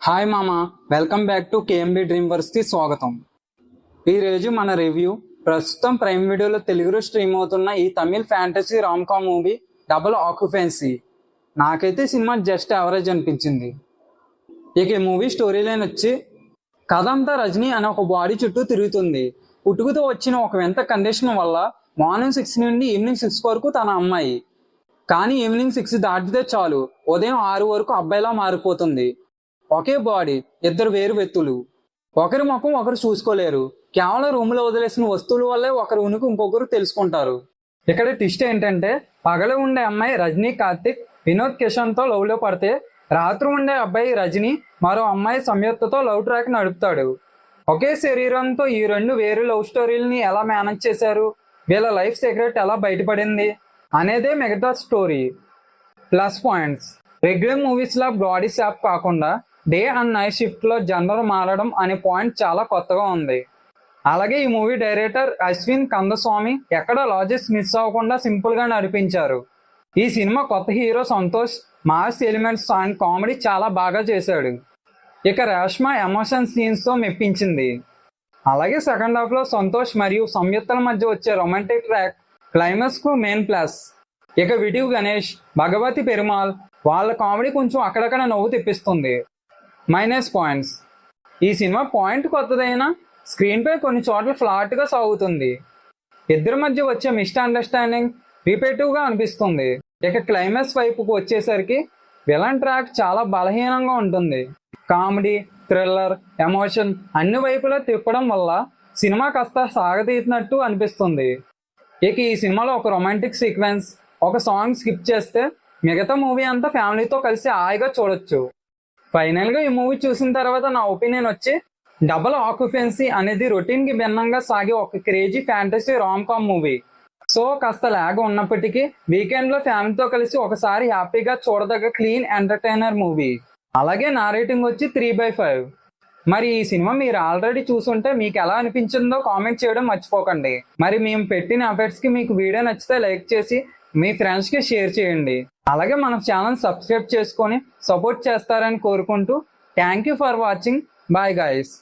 Hi మామ, welcome back to KMB dream వర్స్కి స్వాగతం. ఈరోజు మన రివ్యూ ప్రస్తుతం ప్రైమ్ వీడియోలో తెలుగులో స్ట్రీమ్ అవుతున్న ఈ Tamil fantasy romcom movie double occupancy. నాకైతే సినిమా జస్ట్ యావరేజ్ అనిపించింది. ఇక ఈ మూవీ స్టోరీ లైన్ వచ్చి కథ అంతా రజనీ అనే ఒక బాడీ చుట్టూ తిరుగుతుంది. పుట్టుకతో వచ్చిన ఒక వింత కండిషన్ వల్ల మార్నింగ్ 6 నుండి ఈవినింగ్ 6 వరకు తన అమ్మాయి, కానీ ఈవినింగ్ 6 దాటితే చాలు ఉదయం 6 వరకు అబ్బాయిలా మారిపోతుంది. ఒకే బాడీ, ఇద్దరు వేరు వ్యక్తులు, ఒకరి ముఖం ఒకరు చూసుకోలేరు. కేవలం రూమ్లో వదిలేసిన వస్తువుల వల్లే ఒకరి ఉనికి ఇంకొకరు తెలుసుకుంటారు. ఇక్కడ ట్విస్ట్ ఏంటంటే పగలు ఉండే అమ్మాయి రజనీ కార్తిక్ వినోద్ కిషన్తో లవ్లో పడితే, రాత్రి ఉండే అబ్బాయి రజనీ మరో అమ్మాయి సంయుక్తతో లవ్ ట్రాక్ నడుపుతాడు. ఒకే శరీరంతో ఈ రెండు వేరు లవ్ స్టోరీలని ఎలా మేనేజ్ చేశారు, వీళ్ళ లైఫ్ సీక్రెట్ ఎలా బయటపడింది అనేదే మిగతా స్టోరీ. ప్లస్ పాయింట్స్: రెగ్యులర్ మూవీస్లా బాడీ షాప్ కాకుండా డే అండ్ నైట్ షిఫ్ట్లో జనరల్ మారడం అనే పాయింట్ చాలా కొత్తగా ఉంది. అలాగే ఈ మూవీ డైరెక్టర్ అశ్విన్ కందస్వామి ఎక్కడ లాజిక్స్ మిస్ అవ్వకుండా సింపుల్గా నడిపించారు. ఈ సినిమా కొత్త hero Santosh mass elements and comedy చాలా బాగా చేశాడు. ఇక రేష్మ ఎమోషన్ సీన్స్తో మెప్పించింది. అలాగే సెకండ్ హాఫ్లో సంతోష్ మరియు సంయుక్తల మధ్య వచ్చే రొమాంటిక్ ట్రాక్ క్లైమాక్స్కు మెయిన్ ప్లస్. ఇక విడివ్ గణేష్, భగవతి పెరుమాల్ వాళ్ళ కామెడీ కొంచెం అక్కడక్కడ నవ్వు తెప్పిస్తుంది. మైనస్ పాయింట్స్: ఈ సినిమా పాయింట్ కొత్తదైనా స్క్రీన్ పై కొన్ని చోట్ల ఫ్లాట్గా సాగుతుంది. ఇద్దరి మధ్య వచ్చే మిస్అండర్స్టాండింగ్ రిపీటివ్గా అనిపిస్తుంది. ఇక క్లైమాక్స్ వైపుకు వచ్చేసరికి విలన్ ట్రాక్ చాలా బలహీనంగా ఉంటుంది. కామెడీ, థ్రిల్లర్, ఎమోషన్ అన్ని వైపులా తిప్పడం వల్ల సినిమా కాస్త సాగతీసినట్టు అనిపిస్తుంది. ఇక ఈ సినిమాలో ఒక రొమాంటిక్ సీక్వెన్స్, ఒక సాంగ్ స్కిప్ చేస్తే మిగతా మూవీ అంతా ఫ్యామిలీతో కలిసి హాయిగా చూడొచ్చు. ఫైనల్గా ఈ మూవీ చూసిన తర్వాత నా ఒపీనియన్ వచ్చి డబుల్ ఆక్యుపెన్సీ అనేది రొటీన్కి భిన్నంగా సాగే ఒక crazy fantasy romcom movie. So కాస్త లాగ్ ఉన్నప్పటికీ వీకెండ్లో ఫ్యామిలీతో కలిసి ఒకసారి హ్యాపీగా చూడదగ్గ క్లీన్ ఎంటర్టైనర్ మూవీ. అలాగే నా రేటింగ్ వచ్చి 3/5. మరి ఈ సినిమా మీరు ఆల్రెడీ చూసుంటే మీకు ఎలా అనిపించిందో కామెంట్ చేయడం మర్చిపోకండి. మరి మేము పెట్టిన ఎఫర్ట్స్కి మీకు వీడియో నచ్చితే లైక్ చేసి మీ ఫ్రెండ్స్కి షేర్ చేయండి. అలాగే మన ఛానల్ సబ్స్క్రైబ్ చేసుకొని సపోర్ట్ చేస్తారని కోరుకుంటూ thank you for watching. Bye guys.